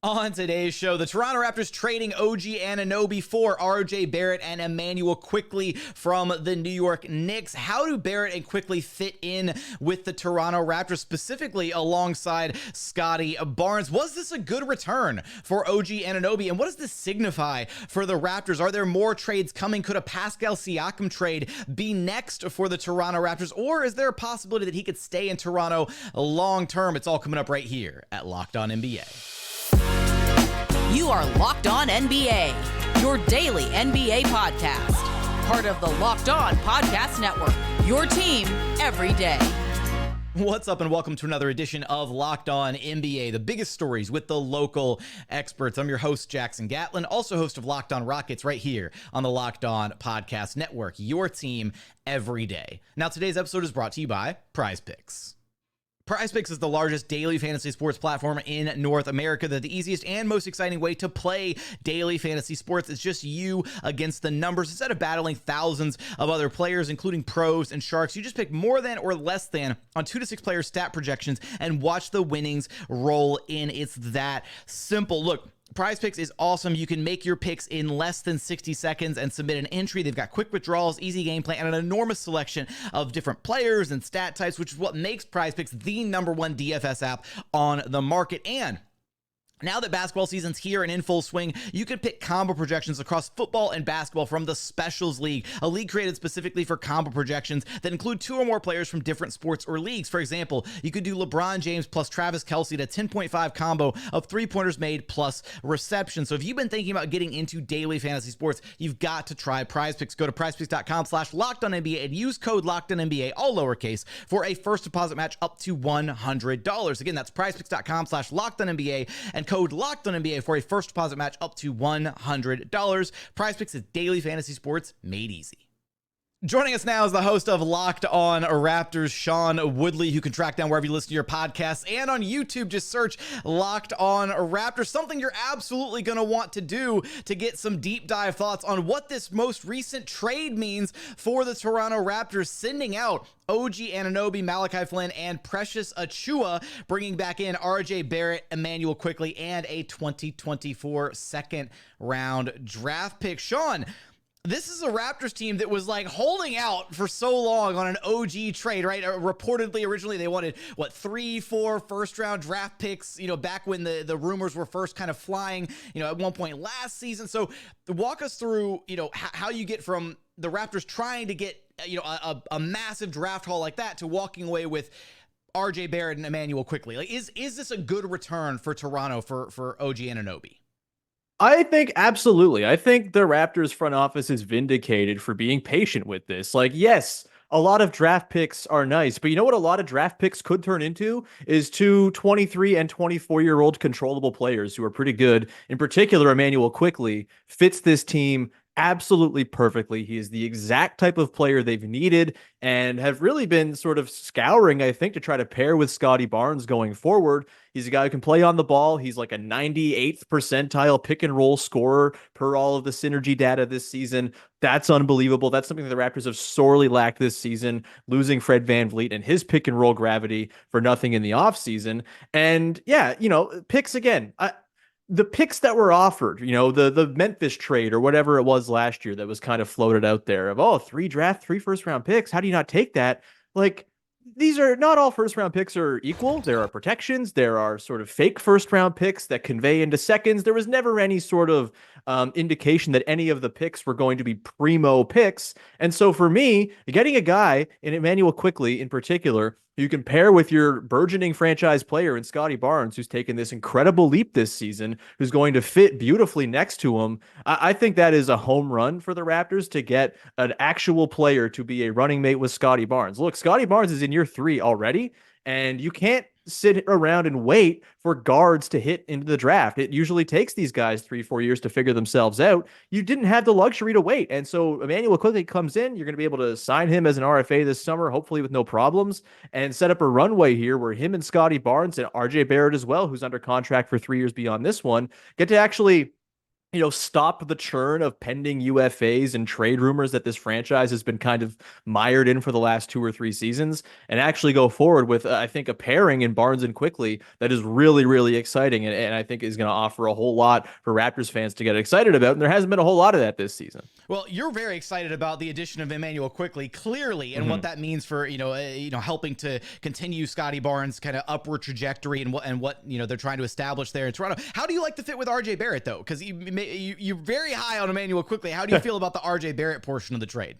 On today's show, the Toronto Raptors trading OG Anunoby for RJ Barrett and Immanuel Quickley from the New York Knicks. How do Barrett and Quickley fit in with the Toronto Raptors, specifically alongside Scotty Barnes? Was this a good return for OG Anunoby, and what does this signify for the Raptors? Are there more trades coming? Could a Pascal Siakam trade be next for the Toronto Raptors, or is there a possibility that he could stay in Toronto long term? It's all coming up right here at Locked On NBA. You are Locked On NBA, your daily NBA podcast. Part of the Locked On Podcast Network, your team every day. What's up, and welcome to another edition of Locked On NBA, the biggest stories with the local experts. I'm your host, Jackson Gatlin, also host of Locked On Rockets right here on the Locked On Podcast Network, your team every day. Now, today's episode is brought to you by Prize Picks. Prize Picks is the largest daily fantasy sports platform in North America. They're the easiest and most exciting way to play daily fantasy sports. It's just you against the numbers. Instead of battling thousands of other players, including pros and sharks, you just pick more than or less than on 2 to 6 player stat projections and watch the winnings roll in. It's that simple. Look, Prize Picks is awesome. You can make your picks in less than 60 seconds and submit an entry. They've got quick withdrawals, easy gameplay, and an enormous selection of different players and stat types, which is what makes Prize Picks the #1 DFS app on the market. And now that basketball season's here and in full swing, you can pick combo projections across football and basketball from the Specials League, a league created specifically for combo projections that include 2 or more players from different sports or leagues. For example, you could do LeBron James plus Travis Kelce to 10.5 combo of 3-pointers made plus reception. So if you've been thinking about getting into daily fantasy sports, you've got to try Prize Picks. Go to prizepicks.com/LockedOnNBA and use code LockedOnNBA, all lowercase, for a first deposit match up to $100. Again, that's prizepicks.com/LockedOnNBA and code LockedOnNBA for a first deposit match up to $100. Prize Picks is daily fantasy sports made easy. Joining us now is the host of Locked On Raptors, Sean Woodley, who can track down wherever you listen to your podcasts, and on YouTube, just search Locked On Raptors, something you're absolutely going to want to do to get some deep dive thoughts on what this most recent trade means for the Toronto Raptors, sending out OG Anunoby, Malachi Flynn, and Precious Achiuwa, bringing back in RJ Barrett, Immanuel Quickley, and a 2024 second round draft pick. Sean, this is a Raptors team that was like holding out for so long on an OG trade, right? Reportedly, originally they wanted, 3-4 first round draft picks, back when the rumors were first kind of flying, at one point last season. So walk us through, how you get from the Raptors trying to get, a massive draft haul like that to walking away with RJ Barrett and Immanuel Quickley. Like, is this a good return for Toronto for OG Anunoby? I think absolutely. I think the Raptors front office is vindicated for being patient with this. Like, yes, a lot of draft picks are nice, but you know what a lot of draft picks could turn into is 2 23 and 24-year-old controllable players who are pretty good. In particular, Immanuel Quickley fits this team absolutely perfectly. He is the exact type of player they've needed and have really been sort of scouring, I think, to try to pair with Scotty Barnes going forward. He's a guy who can play on the ball. He's like a 98th percentile pick and roll scorer per all of the synergy data this season. That's unbelievable. That's something that the Raptors have sorely lacked this season, losing Fred VanVleet and his pick and roll gravity for nothing in the offseason. And yeah, picks again. The picks that were offered, the Memphis trade or whatever it was last year that was kind of floated out there of, 3 first round picks. How do you not take that? Like, these are not all first round picks are equal. There are protections. There are sort of fake first round picks that convey into seconds. There was never any sort of indication that any of the picks were going to be primo picks. And so for me, getting a guy in Immanuel Quickley in particular, who you can pair with your burgeoning franchise player in Scotty Barnes, who's taken this incredible leap this season, who's going to fit beautifully next to him. I think that is a home run for the Raptors to get an actual player to be a running mate with Scotty Barnes. Look, Scotty Barnes is in year 3 already, and you can't sit around and wait for guards to hit into the draft. It usually takes these guys 3-4 years to figure themselves out. You didn't have the luxury to wait. And so Immanuel Quickley comes in. You're going to be able to sign him as an RFA this summer, hopefully with no problems, and set up a runway here where him and Scotty Barnes and RJ Barrett as well, who's under contract for 3 years beyond this one, get to actually stop the churn of pending UFAs and trade rumors that this franchise has been kind of mired in for the last 2 or 3 seasons, and actually go forward with, I think, a pairing in Barnes and Quickley that is really, really exciting, and I think is going to offer a whole lot for Raptors fans to get excited about. And there hasn't been a whole lot of that this season. Well, you're very excited about the addition of Immanuel Quickley, clearly, and what that means for helping to continue Scotty Barnes' kind of upward trajectory and what they're trying to establish there in Toronto. How do you like the fit with RJ Barrett though? Because you're very high on Immanuel Quickley. How do you feel about the RJ Barrett portion of the trade?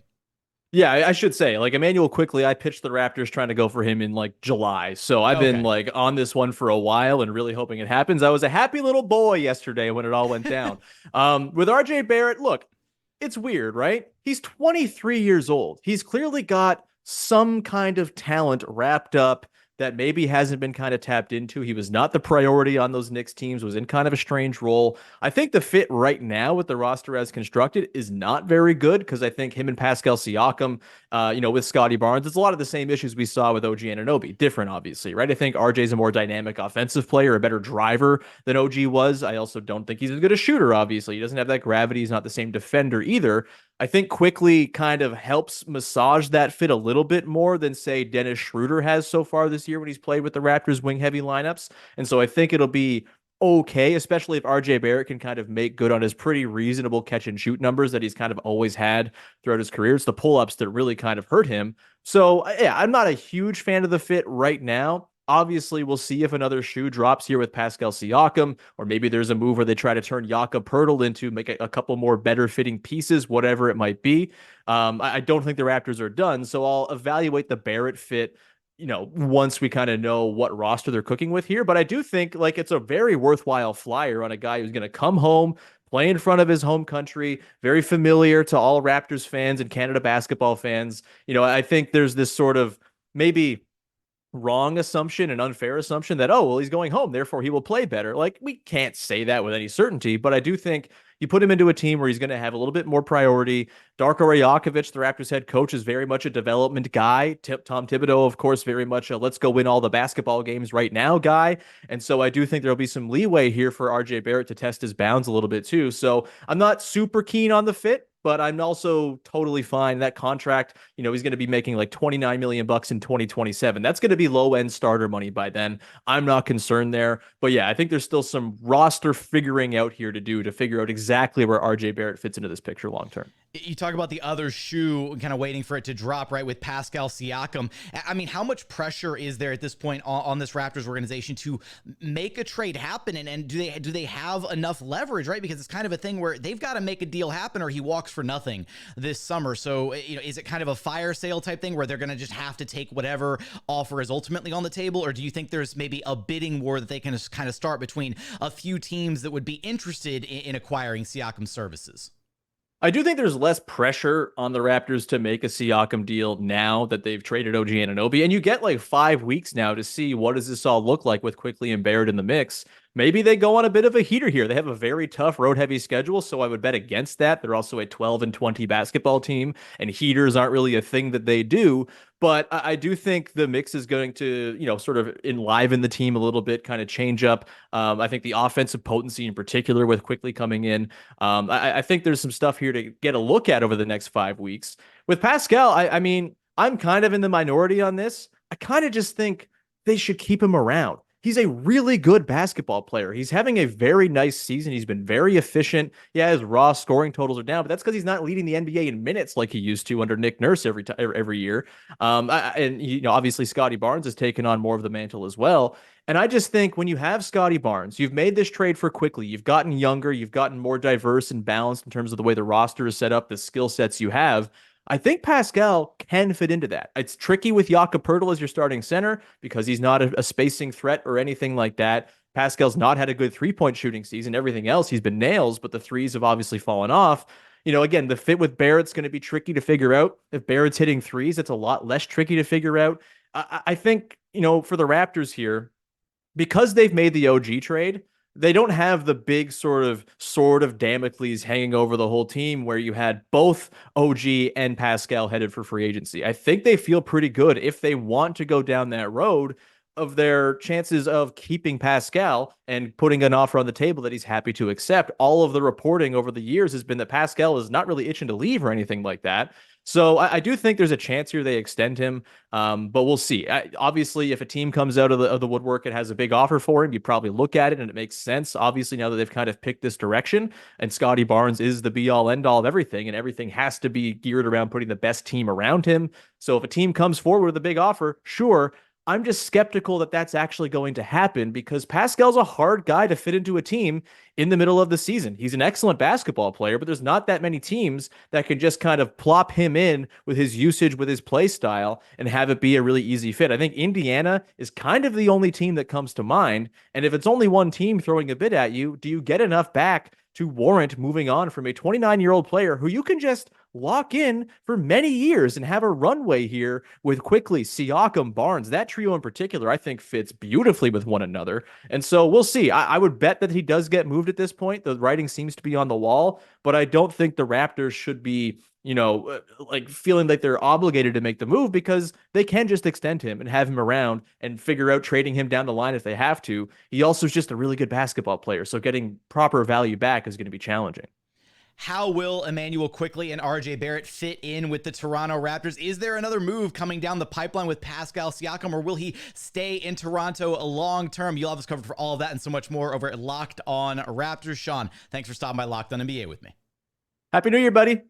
Yeah, I should say, like, Immanuel Quickley, I pitched the Raptors trying to go for him in like July. So I've been like on this one for a while and really hoping it happens. I was a happy little boy yesterday when it all went down. With RJ Barrett, look, it's weird, right? He's 23 years old. He's clearly got some kind of talent wrapped up that maybe hasn't been kind of tapped into. He was not the priority on those Knicks teams, was in kind of a strange role. I think the fit right now with the roster as constructed is not very good, because I think him and Pascal Siakam, with Scotty Barnes, it's a lot of the same issues we saw with OG Anunoby. Different, obviously, right? I think RJ's a more dynamic offensive player, a better driver than OG was. I also don't think he's as good a shooter, obviously. He doesn't have that gravity. He's not the same defender either. I think Quickley kind of helps massage that fit a little bit more than, say, Dennis Schroeder has so far this year when he's played with the Raptors wing-heavy lineups. And so I think it'll be okay, especially if RJ Barrett can kind of make good on his pretty reasonable catch-and-shoot numbers that he's kind of always had throughout his career. It's the pull-ups that really kind of hurt him. So, yeah, I'm not a huge fan of the fit right now. Obviously, we'll see if another shoe drops here with Pascal Siakam, or maybe there's a move where they try to turn Jakob Poeltl into make a couple more better fitting pieces, whatever it might be. I don't think the Raptors are done, so I'll evaluate the Barrett fit, once we kind of know what roster they're cooking with here. But I do think like it's a very worthwhile flyer on a guy who's going to come home, play in front of his home country, very familiar to all Raptors fans and Canada basketball fans. I think there's this sort of maybe wrong assumption, an unfair assumption that, oh, well, he's going home, therefore he will play better. Like, we can't say that with any certainty, but I do think you put him into a team where he's going to have a little bit more priority. Darko Rajakovic, the Raptors head coach, is very much a development guy. Tom Thibodeau, of course, very much a let's go win all the basketball games right now guy. And so I do think there'll be some leeway here for RJ Barrett to test his bounds a little bit too. So I'm not super keen on the fit, but I'm also totally fine. That contract, he's going to be making like $29 million in 2027. That's going to be low end starter money by then. I'm not concerned there. But yeah, I think there's still some roster figuring out here to do to figure out exactly where RJ Barrett fits into this picture long term. You talk about the other shoe, kind of waiting for it to drop, right, with Pascal Siakam. I mean, how much pressure is there at this point on this Raptors organization to make a trade happen? And do they have enough leverage, right? Because it's kind of a thing where they've got to make a deal happen or he walks for nothing this summer. So, is it kind of a fire sale type thing where they're going to just have to take whatever offer is ultimately on the table? Or do you think there's maybe a bidding war that they can kind of start between a few teams that would be interested in acquiring Siakam's services? I do think there's less pressure on the Raptors to make a Siakam deal now that they've traded OG Anunoby, and you get like 5 weeks now to see what does this all look like with Quickley and Barrett in the mix. Maybe they go on a bit of a heater here. They have a very tough road-heavy schedule, so I would bet against that. They're also a 12-20 basketball team, and heaters aren't really a thing that they do. But I do think the mix is going to, sort of enliven the team a little bit, kind of change up. I think the offensive potency in particular with Quickley coming in. I think there's some stuff here to get a look at over the next 5 weeks. With Pascal, I mean, I'm kind of in the minority on this. I kind of just think they should keep him around. He's a really good basketball player. He's having a very nice season. He's been very efficient. Yeah, his raw scoring totals are down, but that's because he's not leading the NBA in minutes like he used to under Nick Nurse every year. Obviously Scotty Barnes has taken on more of the mantle as well. And I just think when you have Scotty Barnes, you've made this trade for Quickley, you've gotten younger, you've gotten more diverse and balanced in terms of the way the roster is set up, the skill sets you have. I think Pascal can fit into that. It's tricky with Jakob Poeltl as your starting center because he's not a spacing threat or anything like that. Pascal's not had a good three-point shooting season. Everything else, he's been nails, but the threes have obviously fallen off. Again, the fit with Barrett's going to be tricky to figure out. If Barrett's hitting threes, it's a lot less tricky to figure out. I think, for the Raptors here, because they've made the OG trade, they don't have the big sort of sword of Damocles hanging over the whole team where you had both OG and Pascal headed for free agency. I think they feel pretty good if they want to go down that road. of their chances of keeping Pascal and putting an offer on the table that he's happy to accept. All of the reporting over the years has been that Pascal is not really itching to leave or anything like that. So I do think there's a chance here they extend him, but we'll see. Obviously, if a team comes out of the woodwork and has a big offer for him, you probably look at it and it makes sense. Obviously, now that they've kind of picked this direction, and Scotty Barnes is the be-all, end-all of everything, and everything has to be geared around putting the best team around him. So if a team comes forward with a big offer, sure. I'm just skeptical that that's actually going to happen because Pascal's a hard guy to fit into a team in the middle of the season. He's an excellent basketball player, but there's not that many teams that can just kind of plop him in with his usage, with his play style, and have it be a really easy fit. I think Indiana is kind of the only team that comes to mind. And if it's only one team throwing a bid at you, do you get enough back to warrant moving on from a 29-year-old player who you can just lock in for many years and have a runway here with Quickley, Siakam, Barnes? That trio in particular, I think, fits beautifully with one another. And so we'll see. I would bet that he does get moved at this point. The writing seems to be on the wall, but I don't think the Raptors should be, like feeling like they're obligated to make the move because they can just extend him and have him around and figure out trading him down the line if they have to. He also is just a really good basketball player, so getting proper value back is going to be challenging. How will Immanuel Quickley and RJ Barrett fit in with the Toronto Raptors? Is there another move coming down the pipeline with Pascal Siakam, or will he stay in Toronto long term? You'll have us covered for all of that and so much more over at Locked On Raptors. Sean, thanks for stopping by Locked On NBA with me. Happy New Year, buddy.